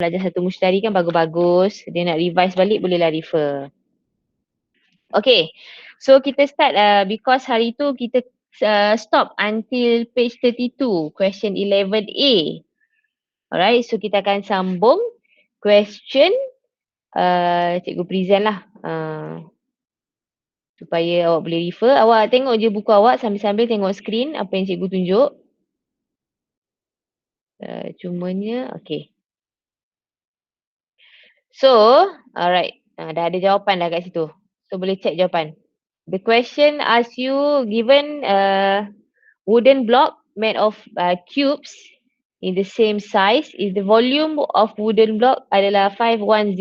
belajar satu mustari kan bagus-bagus. Dia nak revise balik bolehlah refer. Okay, so kita start because hari tu kita stop until page 32, question 11A. Alright, so kita akan sambung question cikgu present lah. Supaya awak boleh refer. Awak tengok je buku awak sambil-sambil tengok skrin apa yang cikgu tunjuk. Cumanya, okay. So, alright. Dah ada jawapan dah kat situ. So, boleh check jawapan. The question asks you, given wooden block made of cubes in the same size, is the volume of wooden block adalah 5103.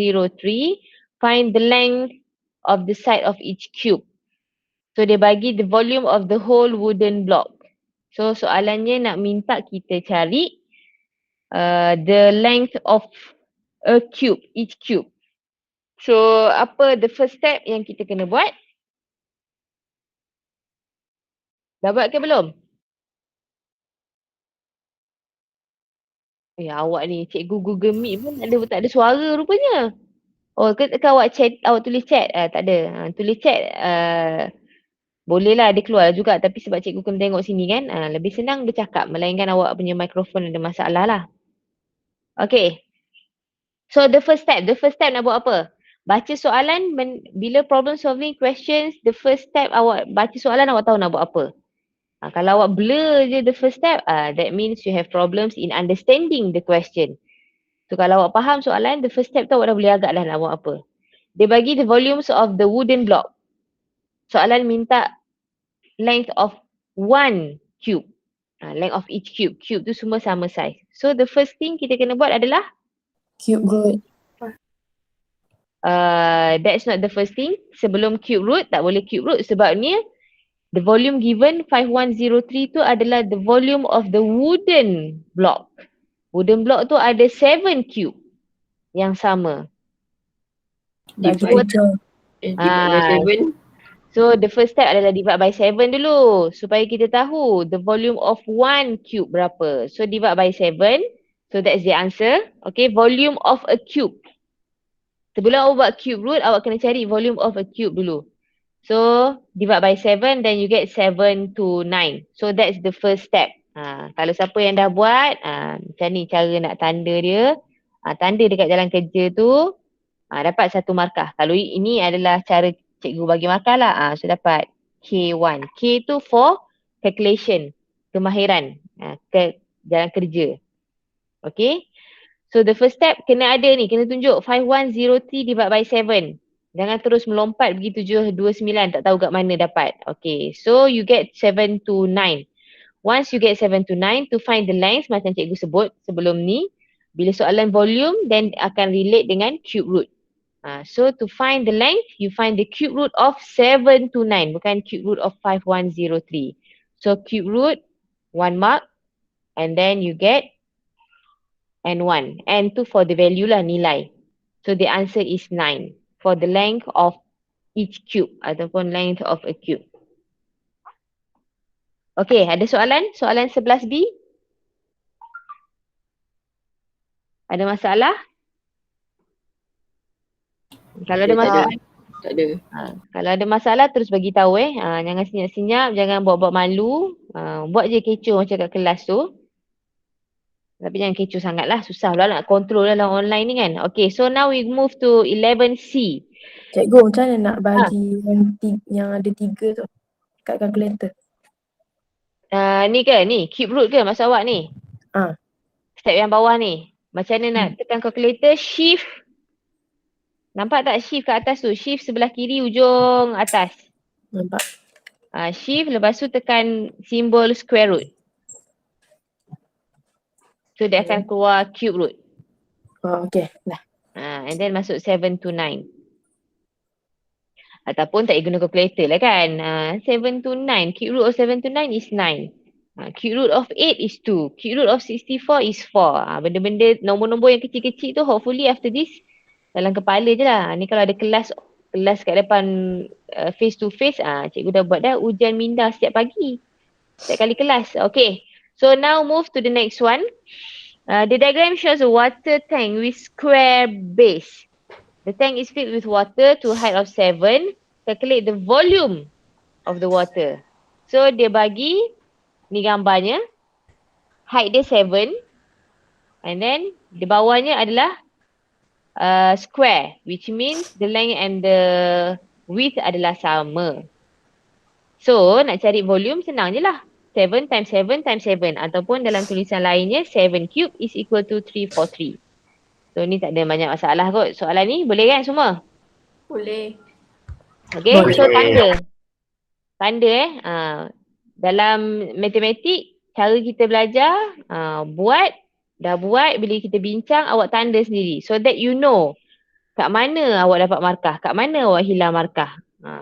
Find the length of the side of each cube. So, dia bagi the volume of the whole wooden block. So, soalannya nak minta kita cari the length of a cube, each cube. So, apa the first step yang kita kena buat? Dah buat ke belum? Awak ni cikgu Google Meet pun tak ada suara rupanya. Oh, ke awak chat, awak tulis chat? Tak ada. Tulis chat bolehlah dia keluar juga tapi sebab cikgu kena tengok sini kan. Lebih senang bercakap melainkan awak punya mikrofon ada masalah lah. Okay. So the first step nak buat apa? Baca soalan, bila problem solving questions, the first step awak baca soalan awak tahu nak buat apa. Kalau awak blur je the first step, that means you have problems in understanding the question. So kalau awak faham soalan, the first step tu awak dah boleh agak dah nak buat apa. Dia bagi the volumes of the wooden block. Soalan minta length of one cube. Length of each cube. Cube tu semua sama size. So the first thing kita kena buat adalah cube root. That's not the first thing. Sebelum cube root, tak boleh cube root sebabnya the volume given 5103 tu adalah the volume of the wooden block. Wooden block tu ada 7 cube yang sama. Divide by 7. So the first step adalah divide by 7 dulu supaya kita tahu the volume of 1 cube berapa. So divide by 7. So that's the answer. Okay, volume of a cube. Sebelum awak buat cube root, awak kena cari volume of a cube dulu. So divide by 7 then you get 7 to 9. So that's the first step. Kalau siapa yang dah buat, macam ni cara nak tanda dia. Tanda dekat jalan kerja tu, dapat 1 markah. Kalau ini adalah cara cikgu bagi markah lah. So dapat K1. K tu for calculation, kemahiran ke jalan kerja. Okay. So the first step kena ada ni, kena tunjuk 5103 divide by 7. Jangan terus melompat pergi 729, tak tahu kat mana dapat. Okay, so you get 7 to 9. Once you get 7 to 9, to find the length macam cikgu sebut sebelum ni, bila soalan volume, then akan relate dengan cube root. So to find the length, you find the cube root of 7 to 9, bukan cube root of 5103. So cube root, 1 mark, and then you get N1. N2 for the value lah, nilai. So the answer is 9. For the length of each cube ataupun length of a cube. Okay, ada soalan? Soalan 11B? Ada masalah? Kalau ada masalah, tak ada. Kalau ada masalah terus bagi tahu jangan senyap-senyap, jangan buat-buat malu. Buat je kecoh macam kat kelas tu. Tapi jangan kecoh sangat lah, susah pula nak control dalam online ni kan. Okay, so now we move to 11C. Cikgu, macam mana nak bagi yang ada 3 tu kat calculator? Ni ke? Ni, cube root ke maksud awak ni? Step yang bawah ni. Macam mana nak tekan calculator, shift. Nampak tak shift kat atas tu? Shift sebelah kiri ujung atas. Nampak. Shift, lepas tu tekan simbol square root. So dia akan keluar cube root. Okay, dah. And then masuk 7 to 9. Ataupun tak guna calculator lah kan. 7 to 9. Cube root of 7 to 9 is 9. Cube root of 8 is 2. Cube root of 64 is 4. Benda-benda nombor-nombor yang kecil-kecil tu hopefully after this dalam kepala je lah. Ni kalau ada kelas kat depan face to face, cikgu dah buat dah ujian minda setiap pagi. Setiap kali kelas. Okay. So now move to the next one. The diagram shows a water tank with square base. The tank is filled with water to a height of 7. Calculate the volume of the water. So dia bagi, ni gambarnya, height dia 7. And then di bawahnya adalah square, which means the length and the width adalah sama. So nak cari volume senang je lah. 7 times 7 times 7 ataupun dalam tulisan lainnya 7 cube is equal to 343. So ni tak ada banyak masalah kot. Soalan ni boleh kan semua? Boleh. Okay, Boleh. so tanda. Tanda dalam matematik cara kita belajar dah buat bila kita bincang awak tanda sendiri so that you know kat mana awak dapat markah, kat mana awak hilang markah.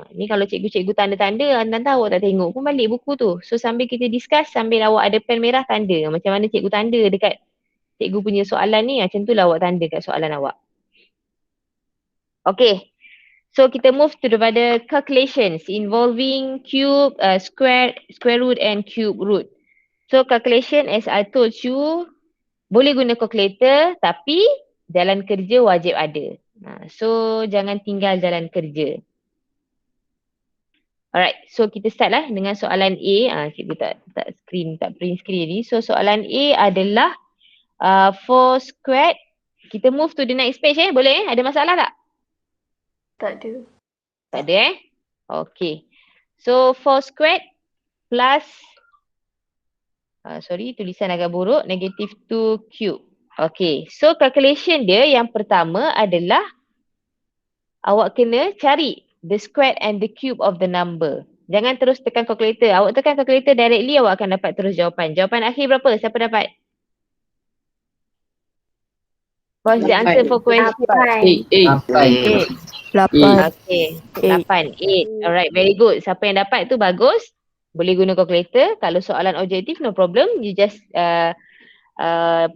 Ni kalau cikgu-cikgu tanda-tanda, anda awak tak tengok pun balik buku tu. So sambil kita discuss, sambil awak ada pen merah tanda. Macam mana cikgu tanda dekat cikgu punya soalan ni, macam tu lah awak tanda kat soalan awak. Okay. So kita move to daripada calculations involving cube, square root and cube root. So calculation as I told you, boleh guna calculator tapi jalan kerja wajib ada. So jangan tinggal jalan kerja. Alright, so kita start lah dengan soalan A. Cikgu tak print screen ni. So soalan A adalah 4 squared. Kita move to the next page boleh Ada masalah tak? Tak ada. Tak ada Okay. So 4 squared plus tulisan agak buruk, negative 2 cube. Okay, so calculation dia yang pertama adalah awak kena cari the square and the cube of the number. Jangan terus tekan calculator. Awak tekan calculator directly, awak akan dapat terus jawapan. Jawapan akhir berapa? Siapa dapat? What's the answer for question? 8. Okay. 8. Okay. 8. 8. Alright, very good. Siapa yang dapat tu bagus. Boleh guna calculator. Kalau soalan objektif, no problem. You just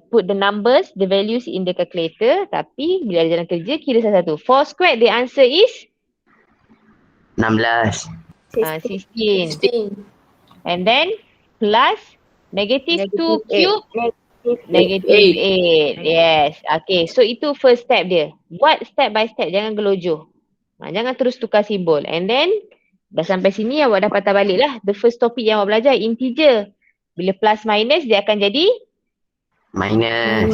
put the numbers, the values in the calculator. Tapi bila ada jalan kerja, kira satu-satu. 4 squared, the answer is? 16. 16. And then plus negative 2 cube. Negative 8. Yes. Okay. So itu first step dia. Buat step by step. Jangan gelojoh. Jangan terus tukar simbol. And then dah sampai sini awak dah patah balik lah. The first topic yang awak belajar integer. Bila plus minus dia akan jadi? Minus.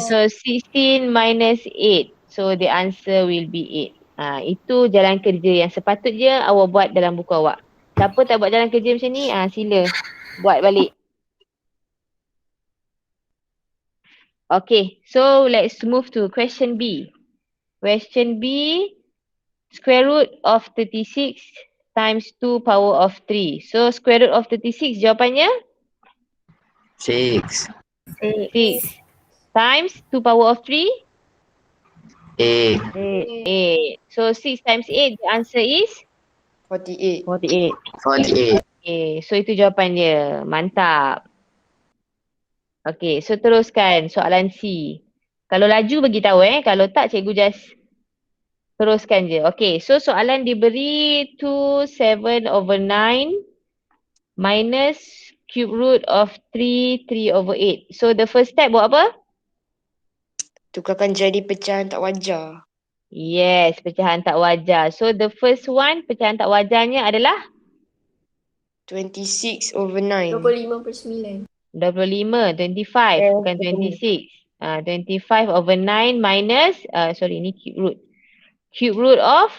So 16 minus 8. So the answer will be 8. Itu jalan kerja yang sepatutnya awak buat dalam buku awak. Siapa tak buat jalan kerja macam ni? Sila buat balik. Okay, so let's move to question B. Question B, square root of 36 times 2 power of 3. So square root of 36 jawapannya? 6. 6 times 2 power of 3? 8. 8. So 6 times 8, the answer is? 48. 48. Okay, so itu jawapan dia. Mantap. Okay, so teruskan soalan C. Kalau laju bagi tahu kalau tak cikgu just teruskan je. Okay, so soalan diberi 2 7/9 minus cube root of 3/8. So the first step buat apa? Tukarkan jadi pecahan tak wajar. Yes, pecahan tak wajar. So the first one, pecahan tak wajarnya adalah? 26/9. 25/9. 25, 25, bukan 26. 25/9 minus, ni cube root. Cube root of?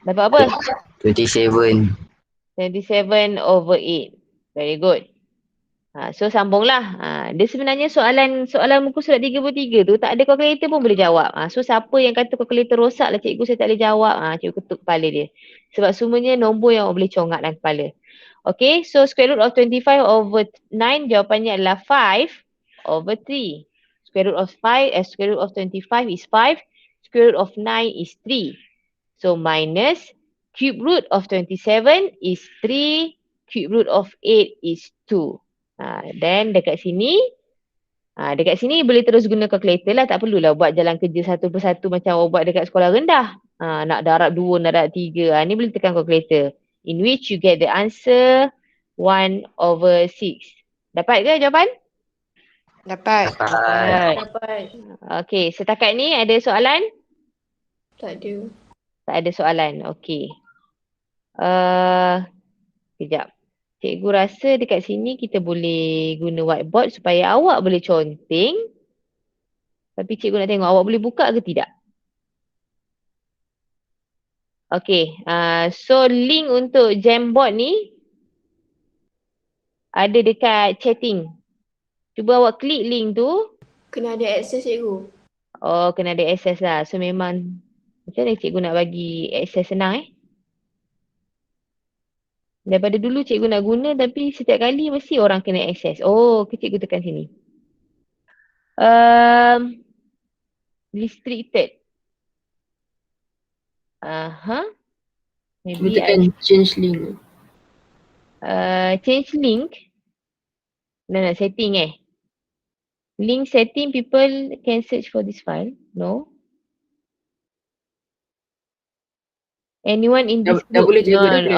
Dapat apa? 27. 27/8. Very good. So sambunglah. Dia sebenarnya soalan muka surat 33 tu tak ada kalkulator pun boleh jawab. So siapa yang kata kalkulator rosak lah cikgu saya tak boleh jawab. Cikgu ketuk kepala dia. Sebab semuanya nombor yang boleh congak dalam kepala. Okay, so square root of 25/9 jawapannya adalah 5/3. Square root of 25 is 5. Square root of 9 is 3. So minus cube root of 27 is 3. Cube root of 8 is 2. Then dekat sini boleh terus guna calculator lah. Tak perlulah buat jalan kerja satu persatu macam awak buat dekat sekolah rendah. Nak darab 2, nak darab 3. Ni boleh tekan calculator. In which you get the answer 1/6. Dapat ke jawapan? Dapat. Dapat. Dapat. Okey, setakat ni ada soalan? Tak ada. Tak ada soalan. Okey. Kejap. Cikgu rasa dekat sini kita boleh guna whiteboard supaya awak boleh conteng. Tapi cikgu nak tengok awak boleh buka ke tidak? Okey. So link untuk Jamboard ni ada dekat chatting. Cuba awak klik link tu. Kena ada akses cikgu. Oh, kena ada access lah. So memang macam mana cikgu nak bagi access senang Daripada dulu cikgu nak guna tapi setiap kali mesti orang kena access. Oh, cikgu tekan sini. Restricted. Cuba Maybe tekan change link. change link. No, setting Link setting, people can search for this file. No. Anyone in this Dah group? boleh cikgu, dah boleh.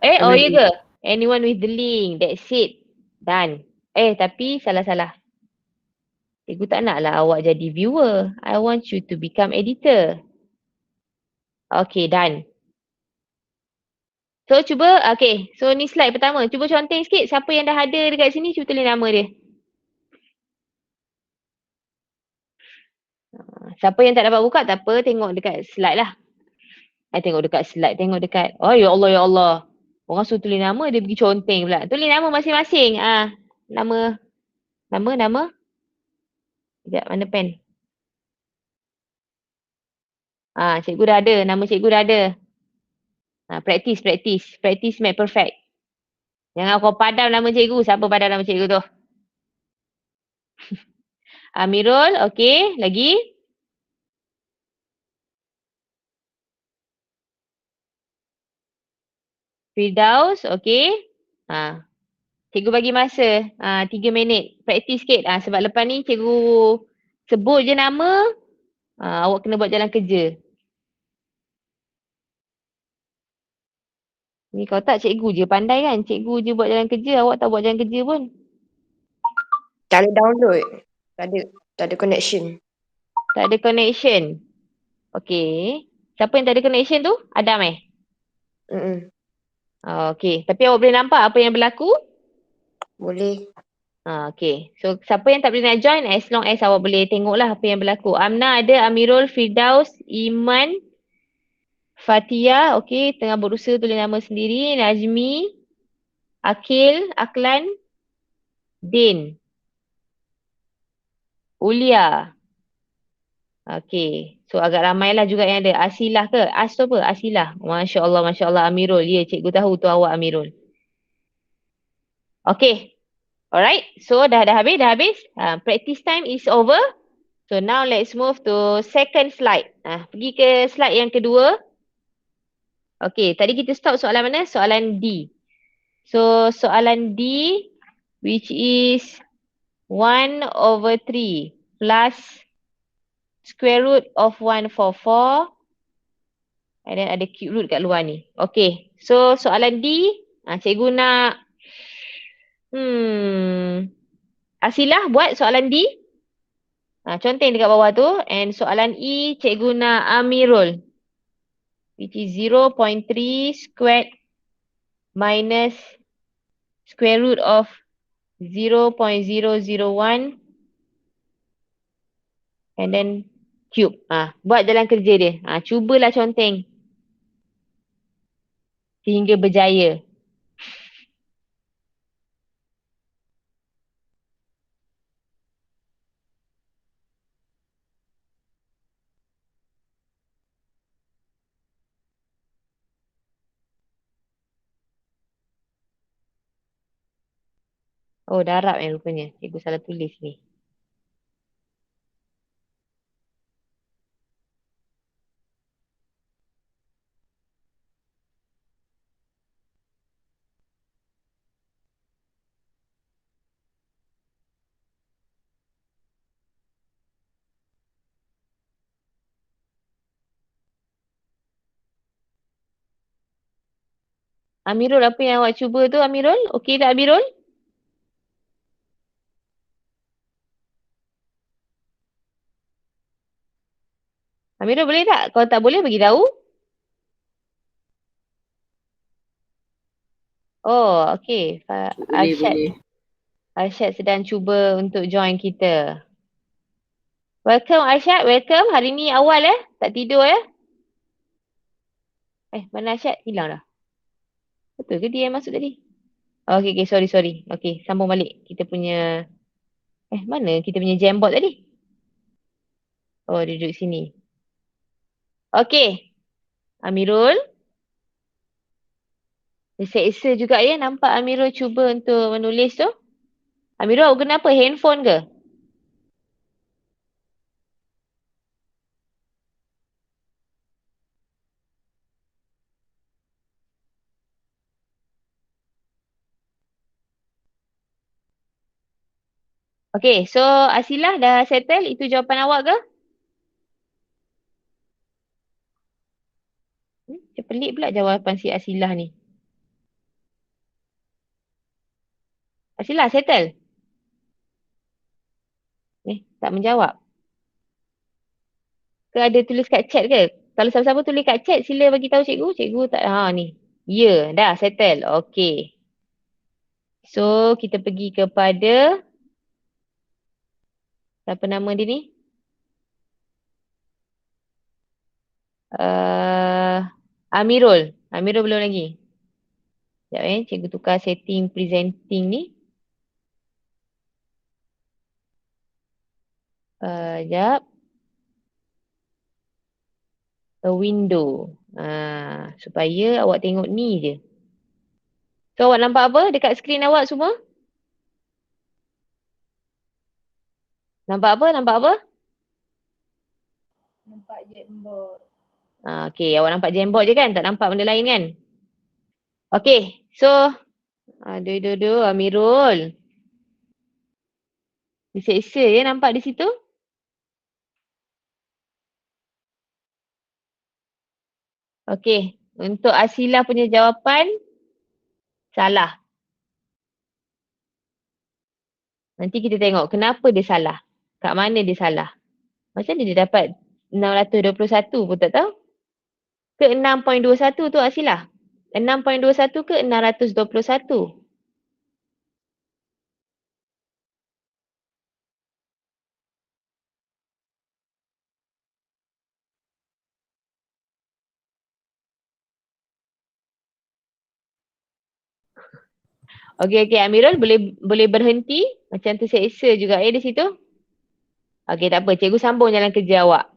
Ya boleh. ke? Anyone with the link. That's it. Done. Tapi salah-salah. Cikgu tak nak lah awak jadi viewer. I want you to become editor. Okay, done. So cuba, so ni slide pertama. Cuba conteng sikit siapa yang dah ada dekat sini, cuba tulis nama dia. Siapa yang tak dapat buka, tak apa, tengok dekat slide lah. Tengok dekat slide, tengok dekat. Oh ya Allah, ya Allah. Orang suruh tulis nama, dia pergi conteng pula. Tulis nama masing-masing. Nama. Sekejap, mana pen? Cikgu dah ada, nama cikgu dah ada. Practice. Practice make perfect. Jangan kau padam nama cikgu. Siapa padam nama cikgu tu? Amirul, okey. Lagi? Firdaus, okey. Cikgu bagi masa 3 minit. Practice sikit. Sebab lepas ni cikgu sebut je nama, awak kena buat jalan kerja. Ni kau tak cikgu je pandai kan? Cikgu je buat jalan kerja, awak tak buat jalan kerja pun. Tak ada download. Tak ada connection. Tak ada connection. Okey. Siapa yang tak ada connection tu? Adam okey. Tapi awak boleh nampak apa yang berlaku? Boleh. Okey. So siapa yang tak boleh nak join, as long as awak boleh tengoklah apa yang berlaku. Amna ada, Amirul, Firdaus, Iman, Fatia, okey, tengah berusaha tulis nama sendiri. Najmi, Akil, Aklan, Din, Ulia. Okey. So agak ramailah juga yang ada. Asilah ke? As tu apa? Asilah. Masya Allah Amirul. Ya, cikgu tahu tu awak Amirul. Okey. Alright. So dah habis? Practice time is over. So now let's move to second slide. Pergi ke slide yang kedua. Okay, tadi kita stop soalan mana? Soalan D. So soalan D, which is 1/3 plus square root of 144. And then ada cube root kat luar ni. Okay, so soalan D, cikgu nak Asilah buat soalan D. Conteng dekat bawah tu. And soalan E, cikgu nak Amirul. Which is 0.3 squared minus square root of 0.001 and then cube. Buat jalan kerja dia. Cubalah conteng. Sehingga berjaya. Oh, darab rupanya. Cikgu salah tulis ni. Amirul, apa yang awak cuba tu Amirul? Okey tak Amirul? Amirul boleh tak? Kalau tak boleh bagi tahu. Oh, okey. Arsyad sedang cuba untuk join kita. Welcome Arsyad, welcome. Hari ni awal tak tidur mana Arsyad? Hilang dah. Betul ke dia yang masuk tadi? Oh, okey, sorry. Okey, sambung balik. Kita punya, mana kita punya Jamboard tadi? Oh, dia duduk sini. Okey, Amirul. Dia seksa juga nampak Amirul cuba untuk menulis tu. Amirul, awak kenapa? Handphone ke? Okey, so Asilah dah settle? Itu jawapan awak ke? Macam pelik pula jawapan si Asilah ni. Asilah settle? Tak menjawab. Ke ada tulis kat chat ke? Kalau siapa-siapa tulis kat chat, sila bagi tahu cikgu. Cikgu tak, ni. Ya, dah settle. Okey. So, kita pergi kepada, siapa nama dia ni? Amirul. Amirul belum lagi. Sekejap cikgu tukar setting presenting ni. Sekejap. A window. Supaya awak tengok ni je. So, awak nampak apa dekat skrin awak semua? Nampak apa? Nampak Jamboard. Okey, awak nampak Jamboard je kan? Tak nampak benda lain kan? Okey, so aduh, Amirul. Diseksa nampak di situ? Okey, untuk Asilah punya jawapan salah. Nanti kita tengok kenapa dia salah. Kat mana dia salah. Macam mana dia dapat 621 pun tak tahu. Ke 6.21 tu Asilah? 6.21 ke 621? Okey, Amirul boleh berhenti. Macam terseksa juga di situ. Okey, tak apa. Cikgu sambung jalan kerja awak.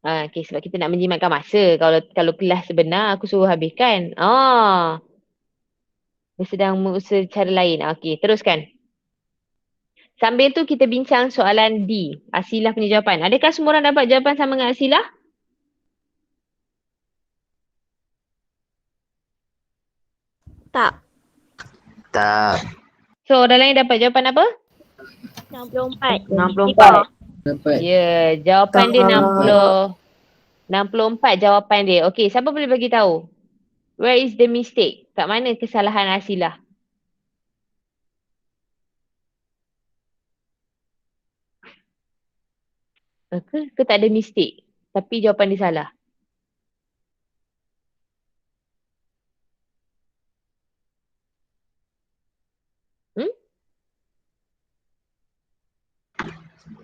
Okey, sebab kita nak menjimatkan masa. Kalau kelas sebenar, aku suruh habiskan. Dia sedang berusaha cara lain. Okey, teruskan. Sambil tu kita bincang soalan D. Asilah punya jawapan. Adakah semua orang dapat jawapan sama dengan Asilah? Tak. Tak. So, orang lain dapat jawapan apa? 64. 64. Dapat. Ya, jawapan dia 64 jawapan dia. Okey, siapa boleh bagi tahu? Where is the mistake? Kat mana kesalahan Asilah? Ke tak ada mistake? Tapi jawapan dia salah.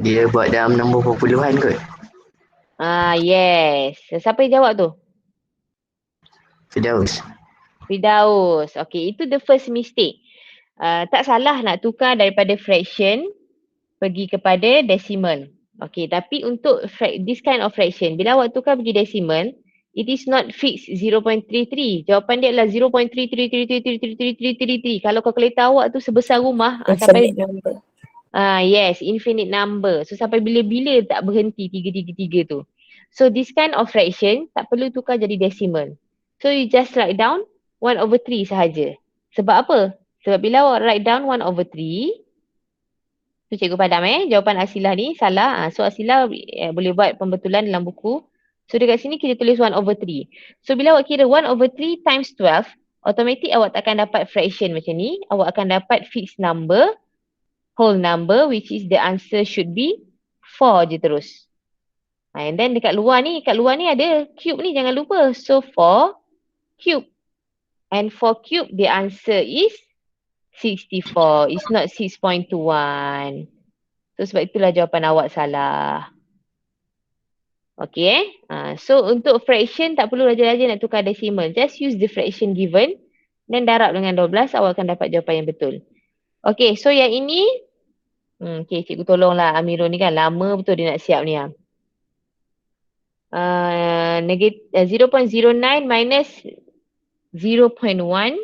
Dia buat dalam nombor perpuluhan kot. Yes. Siapa yang jawab tu? Firdaus. Firdaus. Okay, itu the first mistake. Tak salah nak tukar daripada fraction pergi kepada decimal. Okay, tapi untuk this kind of fraction, bila awak tukar pergi decimal, it is not fixed 0.33. Jawapan dia adalah 0.33333333. Kalau kalkulator awak tu sebesar rumah, sampai Number. yes, infinite number. So sampai bila-bila tak berhenti 333 tu. So this kind of fraction tak perlu tukar jadi decimal. So you just write down 1/3 sahaja. Sebab apa? Sebab bila awak write down 1/3, tu cikgu padam jawapan Asilah ni salah. So Asilah boleh buat pembetulan dalam buku So dekat sini kita tulis 1/3. So bila awak kira 1/3 times 12, automatic awak takkan dapat fraction macam ni. Awak akan dapat fixed number, whole number, which is the answer should be 4 je terus. And then kat luar ni ada cube ni, jangan lupa. So 4 cube. And 4 cube, the answer is 64. It's not 6.21. So sebab itulah jawapan awak salah. Okay. So untuk fraction tak perlu raja-raja nak tukar decimal. Just use the fraction given. Dan darab dengan 12, awak akan dapat jawapan yang betul. Okay, so yang ini. Okay, cikgu tolonglah Amirul ni kan. Lama betul dia nak siap ni. 0.09 minus 0.1.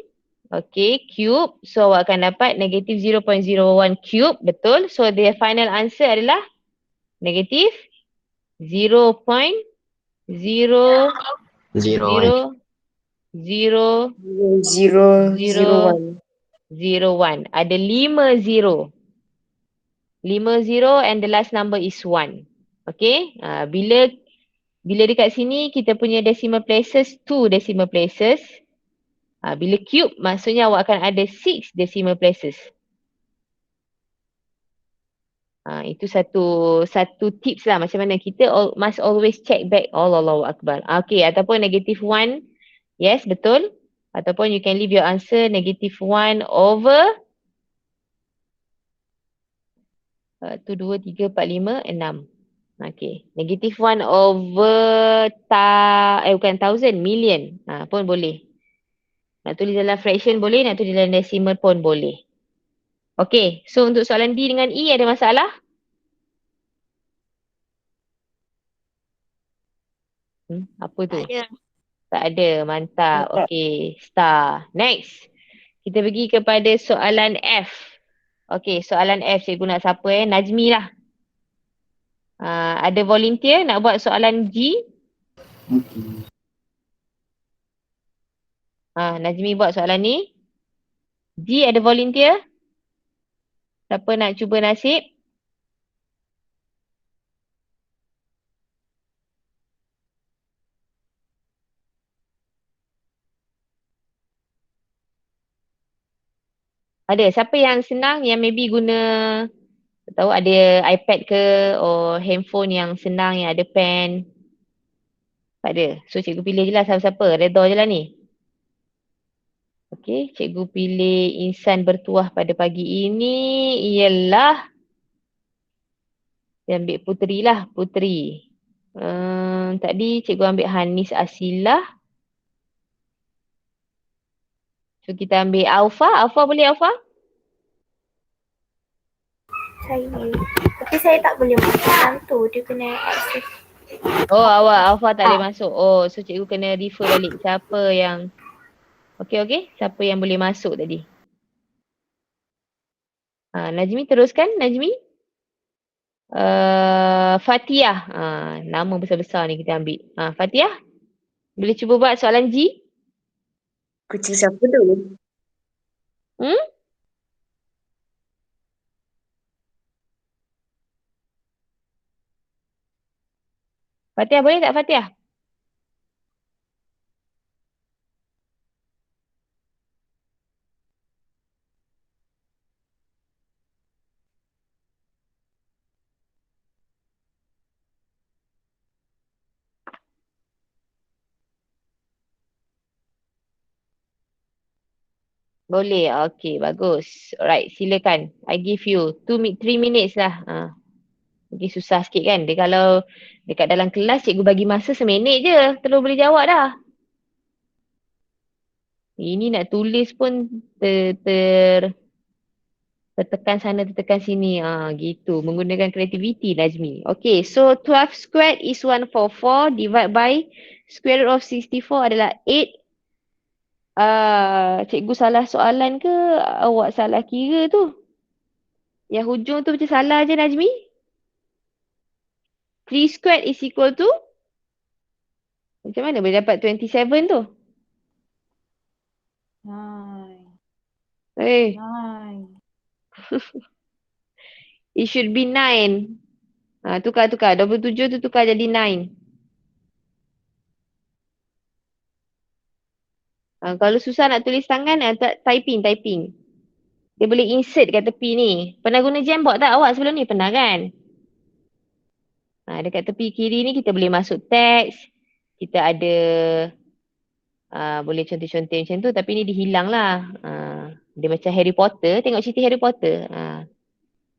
Okay, cube. So awak akan dapat negative 0.01 cube. Betul. So the final answer adalah negative 0.00001. 001. Ada 5 zero. 5 zero and the last number is 1. Okay. Bila dekat sini kita punya decimal places 2 decimal places. Bila cube maksudnya awak akan ada 6 decimal places. Itu satu tips lah macam mana kita must always check back Allahu Akbar. Okay, ataupun negative 1. Yes, betul. Ataupun you can leave your answer negative 1 over 1, 2, 3, 4, 5, 6. Okay. Negative 1 over bukan thousand, million. Pun boleh. Nak tulis dalam fraction boleh, nak tulis dalam decimal pun boleh. Okay. So untuk soalan D dengan E ada masalah? Apa tu? Tak ada. Tak ada. Mantap. Okay. Star. Next. Kita pergi kepada soalan F. Okay. Soalan F cikgu nak siapa Najmi lah. Ada volunteer nak buat soalan G? Najmi buat soalan ni. G ada volunteer? Siapa nak cuba nasib? Ada. Siapa yang senang yang maybe guna tahu ada iPad ke or handphone yang senang yang ada pen? Tak ada. So cikgu pilih je lah siapa-siapa. Redha je lah ni. Okay. Cikgu pilih insan bertuah pada pagi ini ialah dia ambil Puteri lah. Puteri. Tadi cikgu ambil Hanis Asilah. So kita ambil Alfa. Alfa boleh Alfa? Saya. Tapi saya tak boleh masuk dalam tu. Dia kena access. Oh awak Alfa tak boleh masuk. Oh so cikgu kena refer balik siapa yang okey. Siapa yang boleh masuk tadi? Najmi teruskan Najmi. Fatiah. Nama besar-besar ni kita ambil. Fatiah. Boleh cuba buat soalan G? Kucing siapa tu? Fatiah boleh tak Fatiah? Boleh. Okay, bagus. Alright, silakan. I give you 3 minutes lah. Mungkin susah sikit kan. Dia kalau dekat dalam kelas cikgu bagi masa seminit je. Terus boleh jawab dah. Ini nak tulis pun tertekan sana, tertekan sini. Gitu. Menggunakan kreativiti Najmi. Okay, so 12 squared is 144 divide by square root of 64 adalah 8. Cikgu salah soalan ke awak salah kira tu? Yang hujung tu macam salah je Najmi. 3 squared is equal to? Macam mana boleh dapat 27 tu? 9. It should be 9. Tukar. 27 tu tukar jadi 9. Kalau susah nak tulis tangan, typing. Dia boleh insert kat tepi ni. Pernah guna Jamboard tak awak sebelum ni? Pernah kan? Dekat tepi kiri ni kita boleh masuk teks. Kita ada boleh contoh-contoh macam tu tapi ni dihilang lah. Dia macam Harry Potter. Tengok cerita Harry Potter.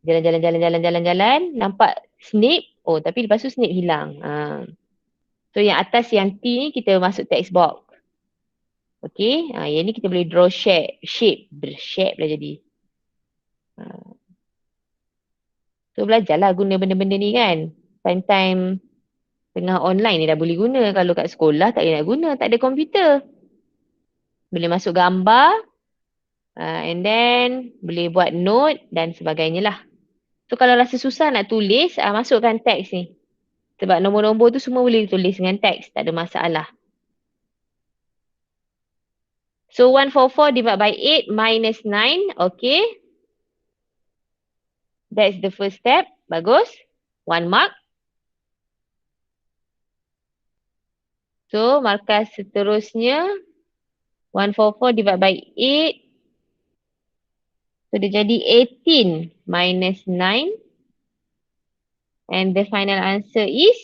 Jalan. Nampak Snape. Oh tapi lepas tu Snape hilang. So yang atas yang T ni kita masuk text box. Okay. Yang ni kita boleh draw shape. Shape lah jadi. So belajarlah guna benda-benda ni kan. Time-time tengah online ni dah boleh guna. Kalau kat sekolah tak boleh nak guna. Tak ada komputer. Boleh masuk gambar. And then boleh buat note dan sebagainya lah. So kalau rasa susah nak tulis, masukkan teks ni. Sebab nombor-nombor tu semua boleh tulis dengan teks. Tak ada masalah. So 144 divided by 8 minus 9. Okay. That's the first step. Bagus. 1 mark. So markah seterusnya 144 divided by 8. So dia jadi 18 minus 9. And the final answer is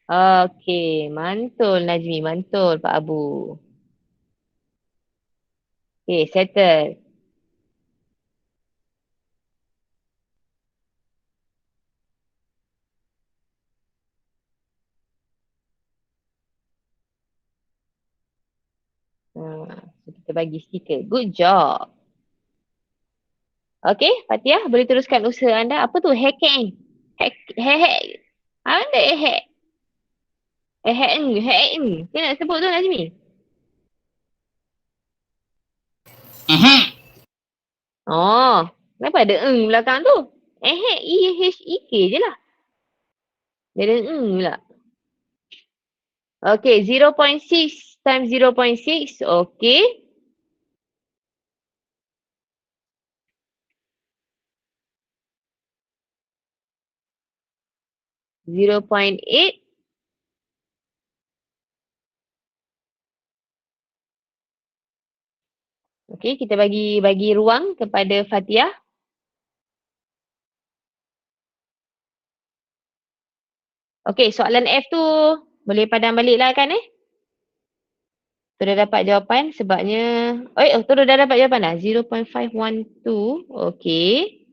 okay, mantul Najmi, mantul Pak Abu. Okay, settle. So kita bagi stiker. Good job. Okay, Fatihah boleh teruskan usaha anda. Apa tu? Hacking. Hack. Apa hack? Hack. Dia nak sebut tu Najmi? Oh, kenapa ada belakang tu? E-H-E-K je lah. Dia ada pula. Okay, 0.6 times 0.6. Okay. .8. Okay, kita bagi ruang kepada Fatihah. Okay, soalan F tu boleh padam balik lah kan Tu dah dapat jawapan sebabnya... tu dah dapat jawapan dah. 0.512. Okay.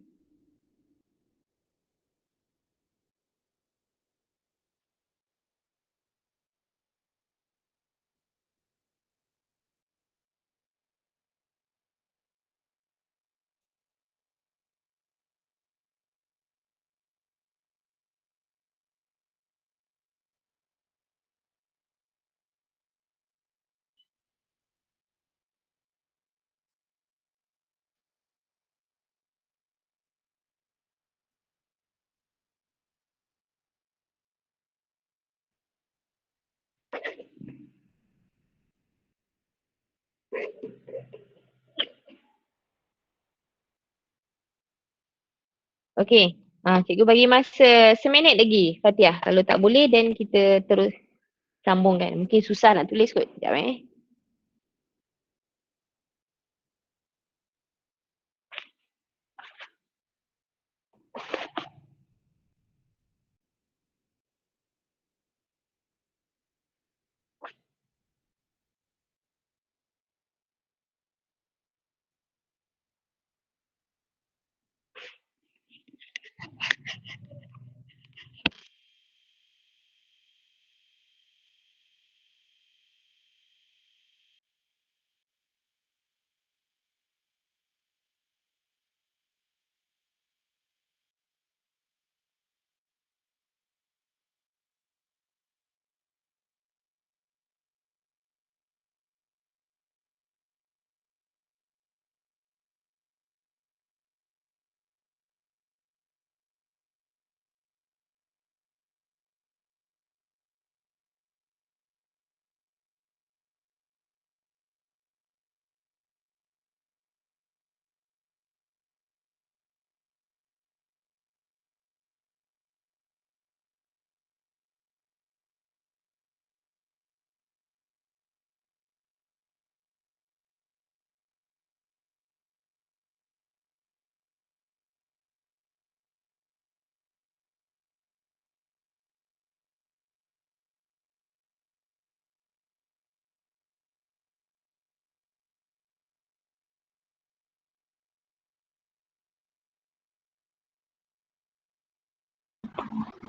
Okay. Cikgu bagi masa seminit lagi Fatihah. Kalau tak boleh then kita terus sambungkan. Mungkin susah nak tulis kot. Sekejap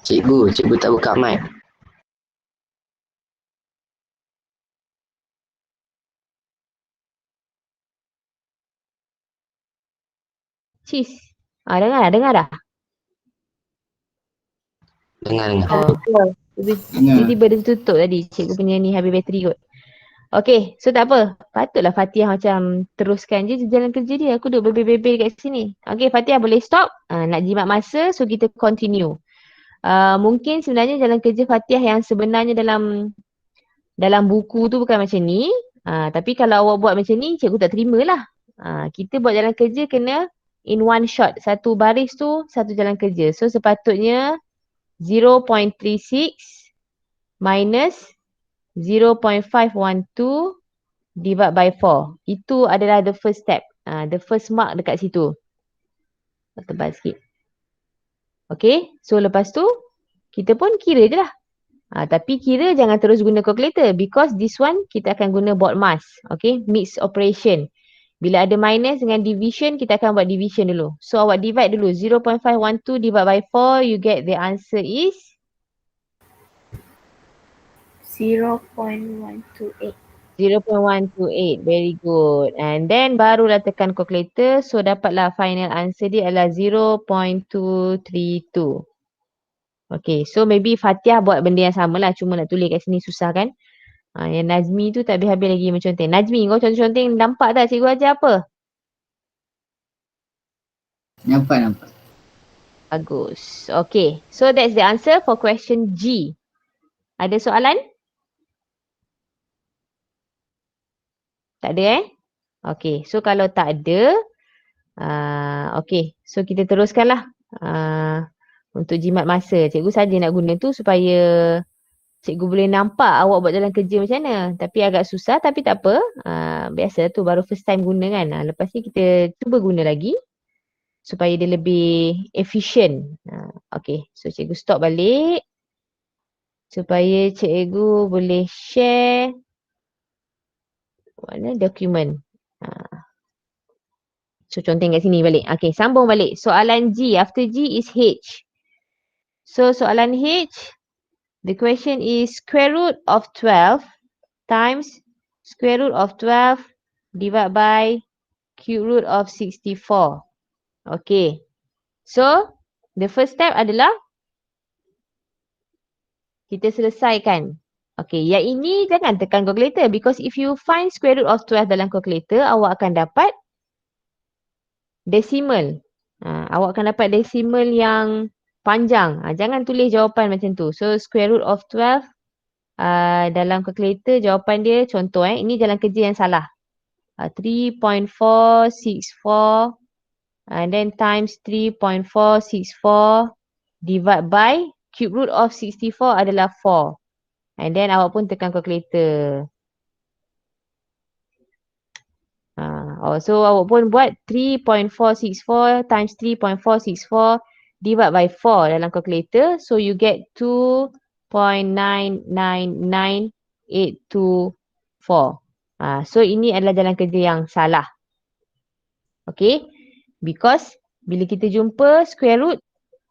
Cikgu tak buka mic. Cheese. Dengar dah. Dengar. Oh, tiba-tiba dia tutup tadi. Cikgu punya ni habis bateri kot. Okay, so tak apa. Patutlah Fatihah macam teruskan je jalan kerja dia. Aku duduk bebel-bebel kat sini. Okay, Fatihah boleh stop. Nak jimat masa, so kita continue. Mungkin sebenarnya jalan kerja Fatihah yang sebenarnya dalam buku tu bukan macam ni. Tapi kalau awak buat macam ni, cikgu tak terima lah. Kita buat jalan kerja kena in one shot. Satu baris tu, satu jalan kerja. So sepatutnya 0.36 minus 0.512 divide by 4. Itu adalah the first step. The first mark dekat situ. Tebal sikit. Okay, so lepas tu kita pun kira je lah. Tapi kira jangan terus guna calculator because this one kita akan guna board mass. Okay, mixed operation. Bila ada minus dengan division, kita akan buat division dulu. So awak divide dulu. 0.512 divide by 4, you get the answer is 0.128. 0.128. Very good. And then barulah tekan calculator. So dapatlah final answer dia adalah 0.232. Okay, so maybe Fatihah buat benda yang sama lah. Cuma nak tulis kat sini susah kan. Yang Nazmi tu tak habis-habis lagi menconteng. Nazmi, kau conteng-conteng nampak tak cikgu ajar apa? Nampak. Bagus. Okay, so that's the answer for question G. Ada soalan? Tak ada Okay, so kalau tak ada, okay, so kita teruskanlah untuk jimat masa. Cikgu saja nak guna tu supaya cikgu boleh nampak awak buat jalan kerja macam mana. Tapi agak susah tapi tak apa. Biasa tu baru first time guna kan. Lepas ni kita cuba guna lagi supaya dia lebih efisien. Okay, so cikgu stop balik supaya cikgu boleh share mana dokumen. So conteng kat sini balik. Okay, sambung balik. Soalan G. After G is H. So soalan H, the question is square root of 12 times square root of 12 divided by cube root of 64. Okay. So the first step adalah kita selesaikan. Okay, yang ini jangan tekan calculator because if you find square root of 12 dalam calculator, awak akan dapat decimal. Awak akan dapat decimal yang panjang. Jangan tulis jawapan macam tu. So square root of 12 dalam calculator jawapan dia contoh ini jalan kerja yang salah. 3.464 and then times 3.464 divide by cube root of 64 adalah 4. And then awak pun tekan calculator. So awak pun buat 3.464 times 3.464 divide by 4 dalam calculator. So you get 2.999824. So ini adalah jalan kerja yang salah. Okay. Because bila kita jumpa square root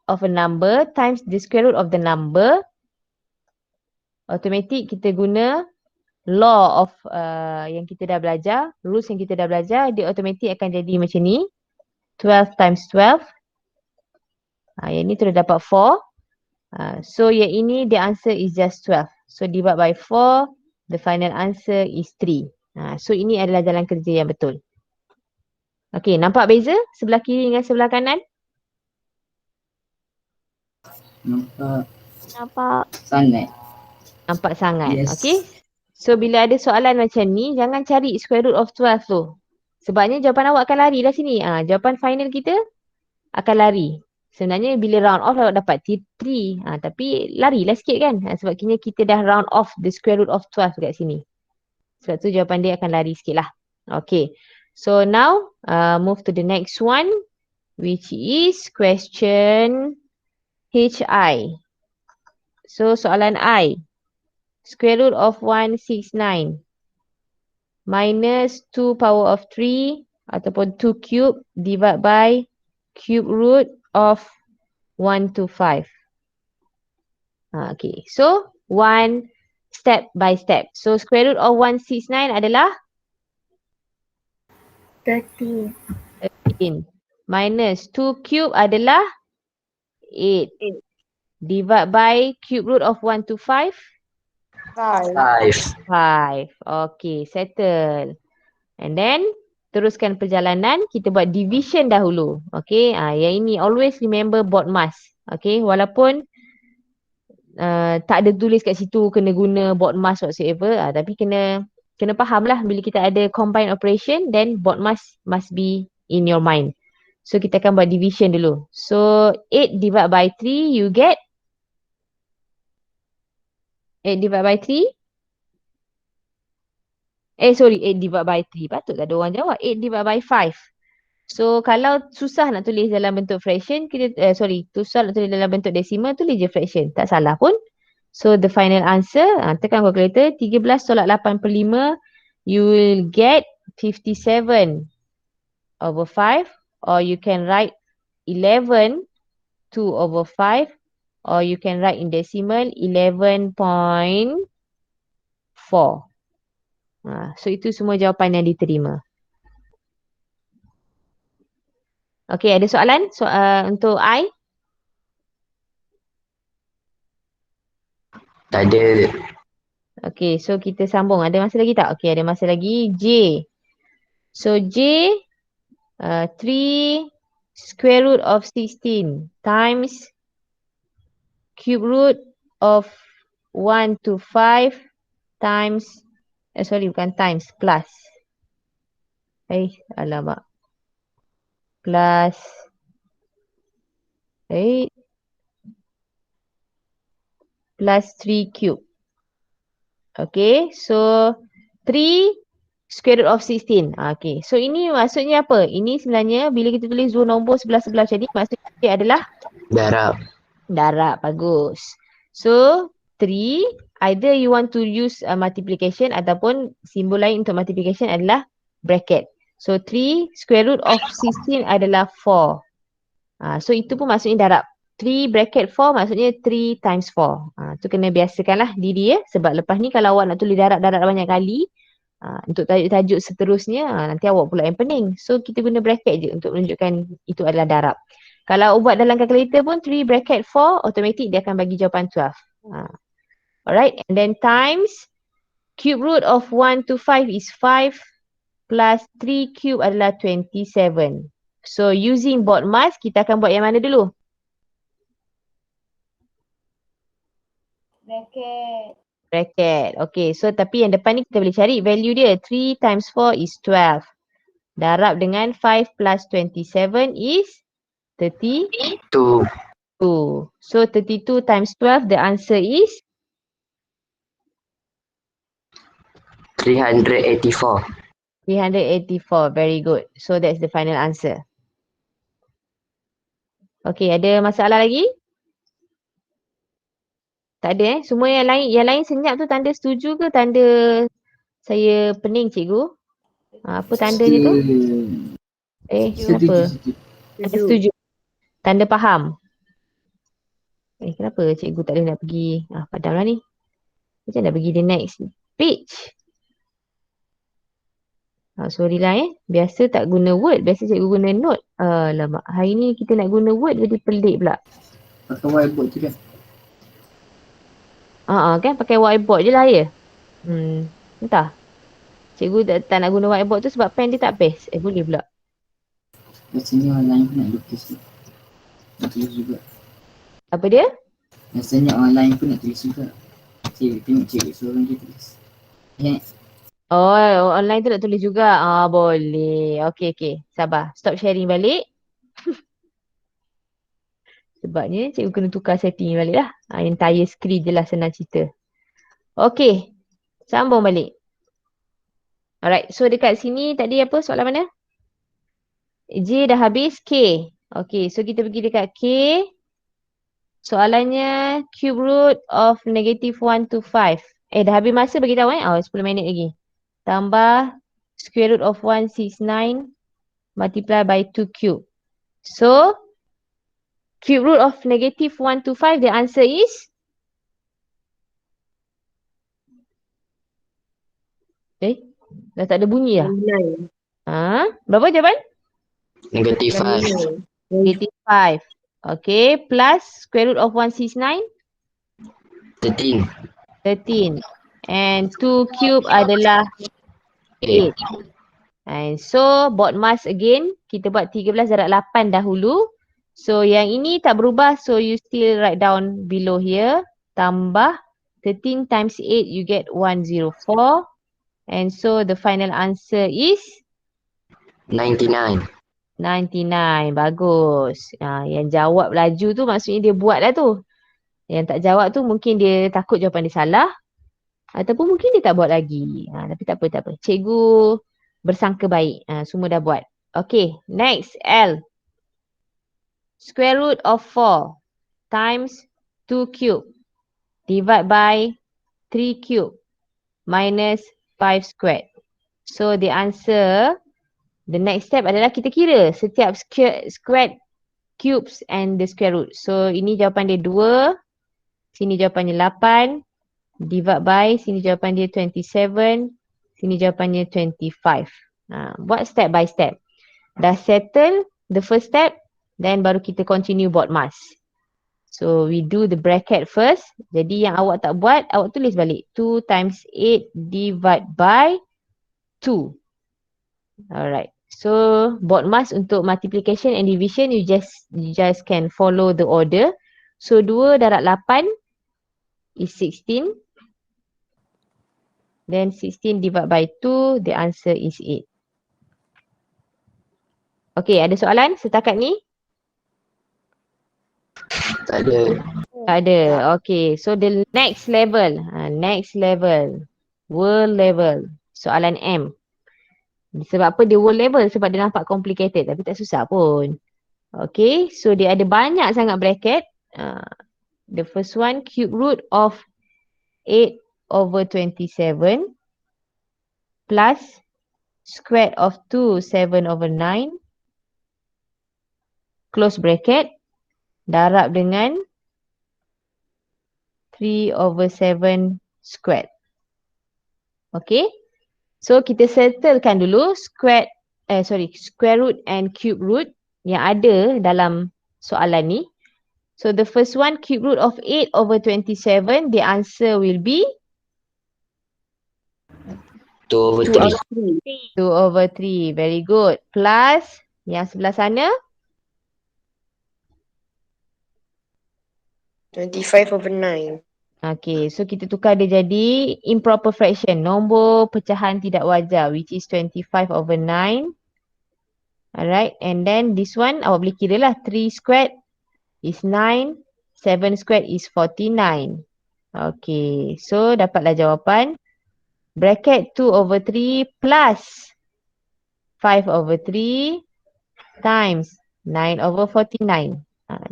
of a number times the square root of the number, automatic kita guna law of yang kita dah belajar, rules yang kita dah belajar, dia automatic akan jadi macam ni. 12 times 12. Yang ni terus dapat 4. So yang ini the answer is just 12. So divide by 4, the final answer is 3. So ini adalah jalan kerja yang betul. Okay, nampak beza sebelah kiri dengan sebelah kanan? Nampak sangat. Nampak sangat. Yes. Okay. So bila ada soalan macam ni, jangan cari square root of 12 tu. Sebabnya jawapan awak akan lari dah sini. Jawapan final kita akan lari. Sebenarnya bila round off awak dapat 3. Tapi larilah sikit kan. Sebab kini kita dah round off the square root of 12 kat sini. Sebab tu jawapan dia akan lari sikit lah. Okay. So now move to the next one. Which is question HI. So soalan I. Square root of 169 minus 2 power of 3 ataupun 2 cube divide by cube root of 125. Okay. So, one step by step. So, square root of 169 adalah 13. 13. Minus 2 cube adalah 8. Divide by cube root of 125. 5. 5. Okay, settle. And then, teruskan perjalanan. Kita buat division dahulu. Okay, yang ini always remember BODMAS. Okay, walaupun tak ada tulis kat situ kena guna BODMAS whatsoever. Tapi kena faham lah bila kita ada combine operation, then BODMAS must be in your mind. So, kita akan buat division dulu. So, 8 divided by 3, you get 8 divided by 3. 8 divided by 3. Patut tak ada orang jawab. 8 divided by 5. So, kalau susah nak tulis dalam bentuk fraction, susah nak tulis dalam bentuk decimal, tulis je fraction. Tak salah pun. So, the final answer, tekan calculator, 13 tolak 8/5, you will get 57/5. Or you can write 11/2/5. Or you can write in decimal 11.4. So, itu semua jawapan yang diterima. Okay, ada soalan untuk I? Tak ada. Okay, so kita sambung. Ada masa lagi tak? Okay, ada masa lagi. J. So, J, 3 square root of 16 times cube root of 1 to 5 times, bukan times, plus. Alamak. Plus 8 plus 3 cube. Okay, so 3 square root of 16. Okay, so ini maksudnya apa? Ini sebenarnya bila kita tulis dua nombor sebelah-sebelah macam ni, maksudnya dia adalah darab. Bagus. So, 3, either you want to use multiplication ataupun simbol lain untuk multiplication adalah bracket. So, 3 square root of 16 adalah 4. So, itu pun maksudnya darab. 3 bracket 4 maksudnya 3 times 4. Tu kena biasakanlah diri ya. Sebab lepas ni kalau awak nak tulis darab-darab banyak kali, untuk tajuk-tajuk seterusnya, nanti awak pula yang pening. So, kita guna bracket je untuk menunjukkan itu adalah darab. Kalau buat dalam calculator pun 3 bracket 4, automatic dia akan bagi jawapan 12. Alright, and then times cube root of 1 to 5 is 5 plus 3 cube adalah 27. So, using BODMAS, kita akan buat yang mana dulu? Bracket. Okay, so tapi yang depan ni kita boleh cari value dia. 3 times 4 is 12. Darab dengan 5 plus 27 is 32. So 32 times 12, the answer is 384. 384. Very good. So that's the final answer. Okay, ada masalah lagi? Tak ada Semua yang lain senyap tu tanda setuju ke tanda saya pening cikgu? Apa tandanya tu? Apa? Tanda setuju. Tanda faham. Kenapa cikgu tak boleh nak pergi? Padamlah ni. Macam nak pergi the next page. Sorry lah Biasa tak guna word. Biasa cikgu guna note. Lama. Hari ni kita nak guna word jadi pelik pula. Pakai whiteboard tu kan? Kan pakai whiteboard je lah ya. Entah. Cikgu tak nak guna whiteboard tu sebab pen dia tak best. Boleh pula. Biasanya orang lain pun nak lukis tu. Nak tulis juga. Apa dia? Biasanya orang lain pun nak tulis juga. Tengok cikgu suruh orang dia tulis. Online tu nak tulis juga. Boleh. Okay. Sabar. Stop sharing balik. Sebabnya cikgu kena tukar setting balik lah. Entire screen je lah senang cerita. Okay. Sambung balik. Alright. So dekat sini tadi apa soalan mana? J dah habis. K. Okay. So kita pergi dekat K. Soalannya cube root of negative 1 to 5. Dah habis masa beritahu 10 minit lagi. Tambah square root of 169 multiply by 2 cube. So, cube root of negative 1 to 5, the answer is Dah tak ada bunyi dah. 9. Berapa jawapan? Negative 5. 9. Negative 5. Okay, plus square root of 169, 13. 13. And 2 cube adalah 8. 8. And so, BODMAS again, kita buat 13 darab 8 dahulu. So, yang ini tak berubah. So, you still write down below here. Tambah 13 times 8, you get 104. And so, the final answer is 99. 99. Bagus. Yang jawab laju tu maksudnya dia buat dah tu. Yang tak jawab tu mungkin dia takut jawapan dia salah. Ataupun mungkin dia tak buat lagi. Tapi tak apa. Cikgu bersangka baik. Semua dah buat. Okay, next. L. Square root of 4 times 2 cube divide by 3 cube minus 5 squared. So, the answer, the next step adalah kita kira setiap squared cubes and the square root. So, ini jawapan dia 2. Sini jawapannya 8. Divide by, sini jawapan dia 27. Sini jawapannya 25. Buat step by step. Dah settle the first step, then baru kita continue BODMAS. So, we do the bracket first. Jadi, yang awak tak buat, awak tulis balik. 2 times 8 divide by 2. Alright. So, BODMAS untuk multiplication and division, you just can follow the order. So, 2 darab 8 is 16. Then 16 divided by 2, the answer is 8. Okay, ada soalan setakat ni? Tak ada. Tak ada. Okay, so the next level. World level. Soalan M. Sebab apa dia world level? Sebab dia nampak complicated tapi tak susah pun. Okay, so dia ada banyak sangat bracket. The first one, cube root of 8 over 27 plus square of 2, 7 over 9 close bracket darab dengan 3 over 7 squared. Okay. So kita settlekan dulu square root and cube root yang ada dalam soalan ni. So the first one, cube root of 8 over 27, the answer will be 2 over 3. 2 over 3. Very good. Plus yang sebelah sana 25 over 9. Okay, so kita tukar dia jadi improper fraction. Nombor pecahan tidak wajar, which is 25 over 9. Alright, and then this one, awak boleh kira lah. 3 squared is 9. 7 squared is 49. Okay, so dapatlah jawapan. Bracket 2 over 3 plus 5 over 3 times 9 over 49.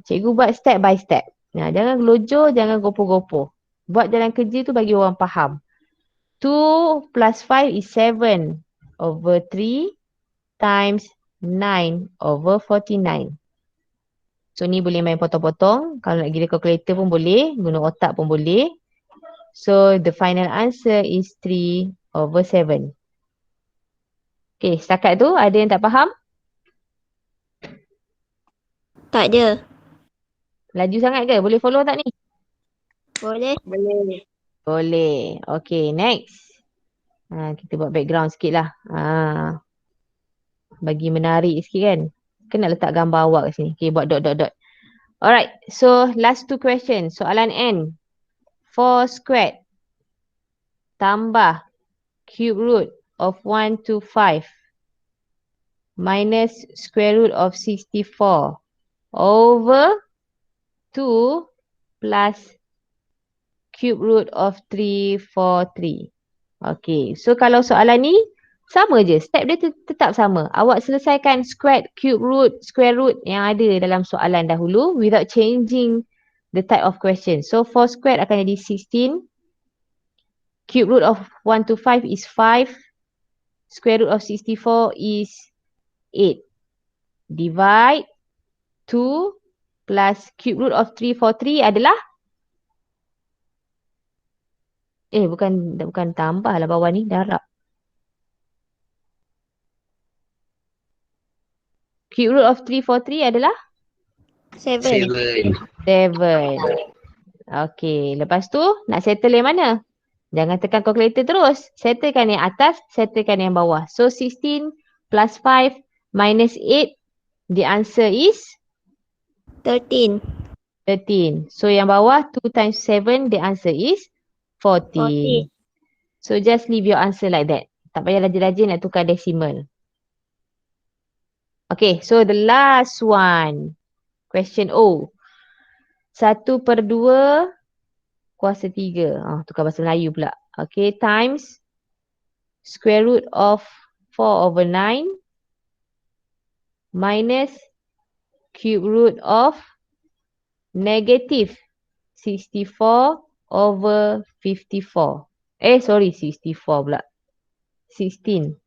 Cikgu buat step by step. Jangan gelojoh, jangan gopoh-gopoh. Buat jalan kerja tu bagi orang faham. 2 plus 5 is 7 over 3 times 9 over 49. So ni boleh main potong-potong. Kalau nak kira calculator pun boleh. Guna otak pun boleh. So the final answer is 3 over 7. Okay, setakat tu ada yang tak faham? Tak ada. Laju sangat ke? Boleh follow tak ni? Boleh? Boleh. Boleh. Okay, next. Kita buat background sikit lah. Bagi menarik sikit kan. Kena letak gambar awak kat sini. Okay, buat dot. Alright, so last 2 questions. Soalan N. 4 squared tambah cube root of 125 minus square root of 64 over 2 plus cube root of 343. Okay, so kalau soalan ni sama je, step dia tetap sama. Awak selesaikan square root yang ada dalam soalan dahulu without changing the type of question. So 4 squared akan jadi 16. Cube root of 125 is 5. Square root of 64 is 8. Divide 2 plus cube root of 343 adalah bukan tambah lah bawah ni, darab. Cube root of 343 adalah 7. 7. 7. Okay, lepas tu nak settle yang mana? Jangan tekan calculator terus. Settlekan yang atas, settlekan yang bawah. So 16 plus 5 minus 8, the answer is 13. 13. So yang bawah 2 times 7, the answer is 14. 40. So just leave your answer like that. Tak payah rajin-rajin nak tukar decimal. Okay, so the last one. Question O. 1/2 kuasa 3. Tukar bahasa Melayu pula. Okay, times square root of 4/9 minus cube root of negative 64/54. 64 pula. 16.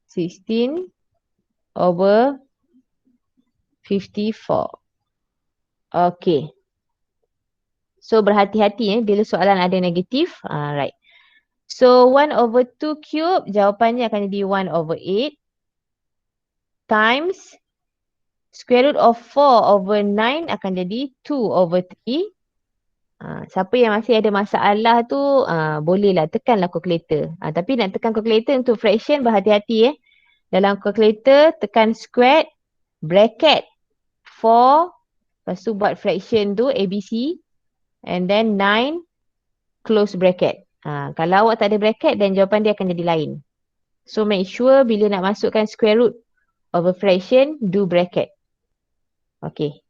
16/54. Okay. So berhati-hati bila soalan ada negatif. Right. So 1/2 cube jawapannya akan jadi 1/8 times square root of 4/9 akan jadi 2/3. Siapa yang masih ada masalah tu bolehlah tekanlah calculator. Tapi nak tekan calculator untuk fraction berhati-hati Dalam calculator tekan square bracket 4 lepas tu buat fraction tu ABC and then 9 close bracket. Kalau awak tak ada bracket then jawapan dia akan jadi lain. So make sure bila nak masukkan square root of a fraction do bracket. Okay.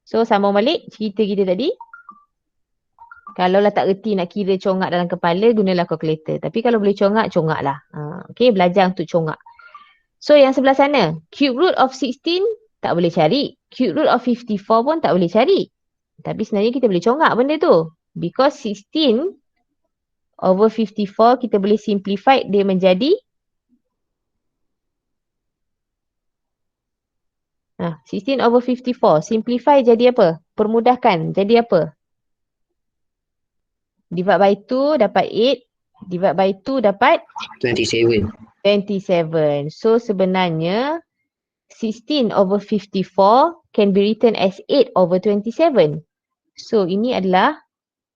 So sambung balik cerita kita tadi. Kalau lah tak reti nak kira congak dalam kepala, gunalah calculator. Tapi kalau boleh congaklah. Okay, belajar untuk congak. So yang sebelah sana, cube root of 16 tak boleh cari. Cube root of 54 pun tak boleh cari. Tapi sebenarnya kita boleh congak benda tu. Because 16/54 kita boleh simplify dia menjadi 16/54. Simplify jadi apa? Permudahkan jadi apa? Divide by 2 dapat 8. Divide by 2 dapat 27. 27. So sebenarnya 16/54 can be written as 8/27. So ini adalah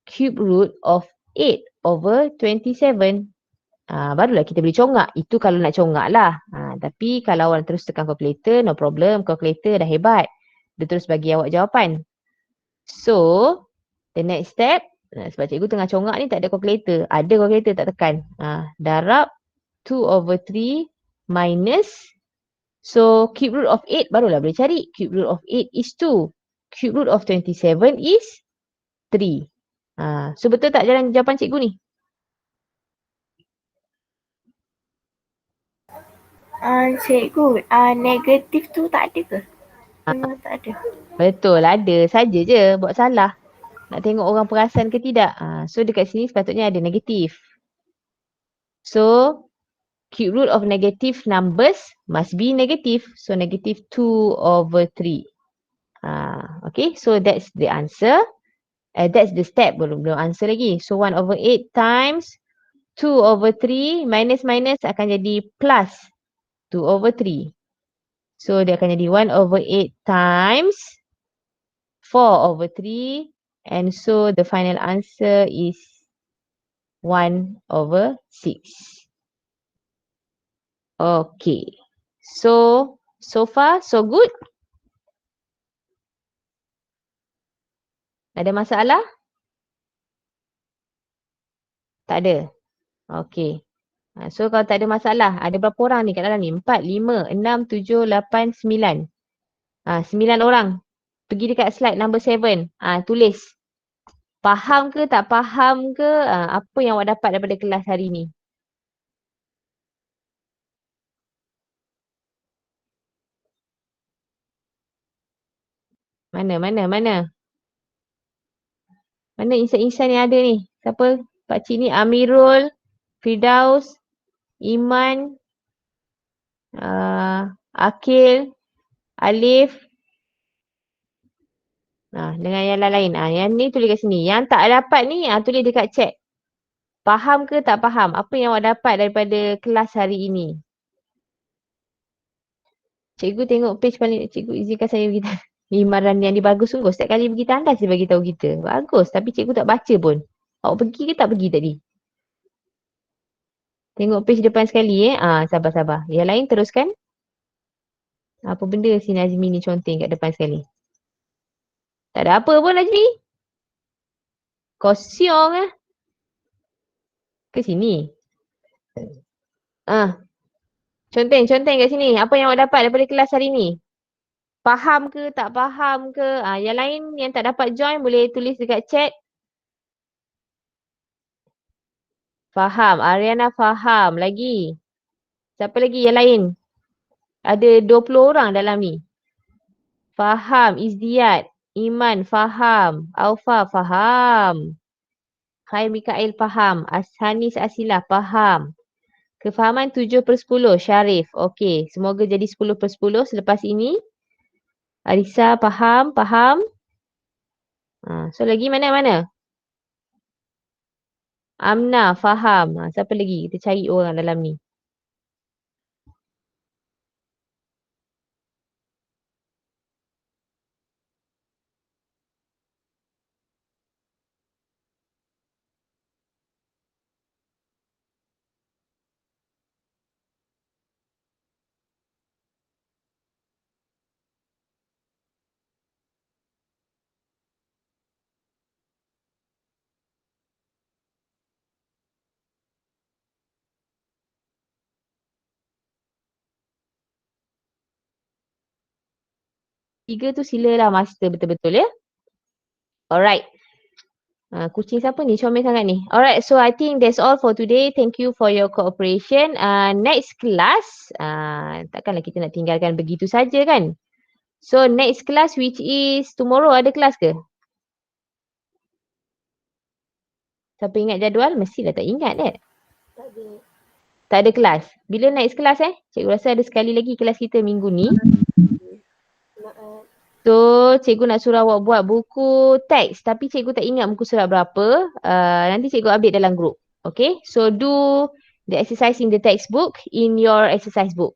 cube root of 8/27. Barulah kita boleh congak. Itu kalau nak congak lah. Tapi kalau awak terus tekan calculator, no problem. Calculator dah hebat. Dia terus bagi awak jawapan. So, the next step, sebab cikgu tengah congak ni tak ada calculator. Ada calculator tak tekan. Darab 2/3 minus. So, cube root of 8 barulah boleh cari. Cube root of 8 is 2. Cube root of 27 is 3. So, betul tak jawapan cikgu ni? Cikgu, negatif tu tak ada ke? Memang tak ada. Betul, ada saja je buat salah. Nak tengok orang perasan ke tidak. So dekat sini sepatutnya ada negatif. So cube root of negative numbers must be negative. So negative 2/3. Okay, so that's the answer. That's the step, belum answer lagi. So 1/8 times 2/3 minus akan jadi plus 2/3. So dia akan jadi 1/8 times 4/3. And so the final answer is 1/6. Okay. So far, so good? Ada masalah? Tak ada? Okay. So kalau tak ada masalah, ada berapa orang ni kat dalam ni? 4, 5, 6, 7, 8, 9. 9 orang. Pergi dekat slide number 7. Tulis. Faham ke tak faham ke apa yang awak dapat daripada kelas hari ni? Mana? Mana insan-insan yang ada ni? Siapa? Pakcik ni Amirul, Firdaus, Iman, Akil, Alif. Dengan yang lain-lain. Yang ni tulis kat sini. Yang tak dapat ni tulis dekat chat. Faham ke tak faham? Apa yang awak dapat daripada kelas hari ini? Cikgu tengok page paling, cikgu izinkan saya bagi Imaran yang bagus sungguh. Setiap kali bagi tandas dia bagi tahu kita. Bagus. Tapi cikgu tak baca pun. Awak pergi ke tak pergi tadi? Tengok page depan sekali sabar-sabar. Yang lain teruskan. Apa benda si Nazmi ni conteng kat depan sekali? Tak ada apa pun Nazmi. Kosiong Ke sini. Conteng kat sini. Apa yang awak dapat daripada kelas hari ni? Faham ke tak faham ke? Yang lain yang tak dapat join boleh tulis dekat chat. Faham. Ariana faham. Lagi. Siapa lagi yang lain? Ada 20 orang dalam ni. Faham. Izdiat. Iman faham. Aufa faham. Hai Mikael faham. Hanis Asilah faham. Kefahaman 7/10. Syarif. Okey. Semoga jadi 10/10 selepas ini. Arisa faham. So lagi mana? Amna faham. Siapa lagi? Kita cari orang dalam ni. Tiga tu silalah master betul-betul ya. Alright. Kucing siapa ni? Comel sangat ni. Alright, so I think that's all for today. Thank you for your cooperation. Next class, takkanlah kita nak tinggalkan begitu saja kan? So next class which is tomorrow ada kelas ke? Siapa ingat jadual? Mestilah tak ingat Tak ada kelas. Bila next kelas Cikgu rasa ada sekali lagi kelas kita minggu ni. So, cikgu nak suruh awak buat buku teks. Tapi cikgu tak ingat muka surat berapa. Nanti cikgu update dalam group. Okay. So, do the exercise in the textbook in your exercise book.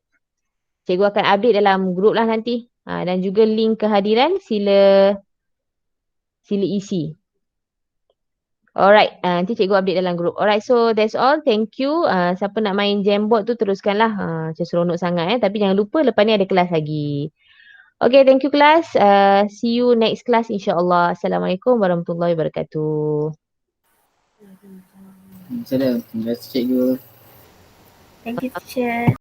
Cikgu akan update dalam group lah nanti. Dan juga link kehadiran sila isi. Alright. Nanti cikgu update dalam group. Alright. So, that's all. Thank you. Siapa nak main Jamboard tu teruskanlah. Macam seronok sangat Tapi jangan lupa lepas ni ada kelas lagi. Okay, thank you class. See you next class insyaAllah. Assalamualaikum warahmatullahi wabarakatuh. Salam. Terima kasih cikgu. Thank you teacher.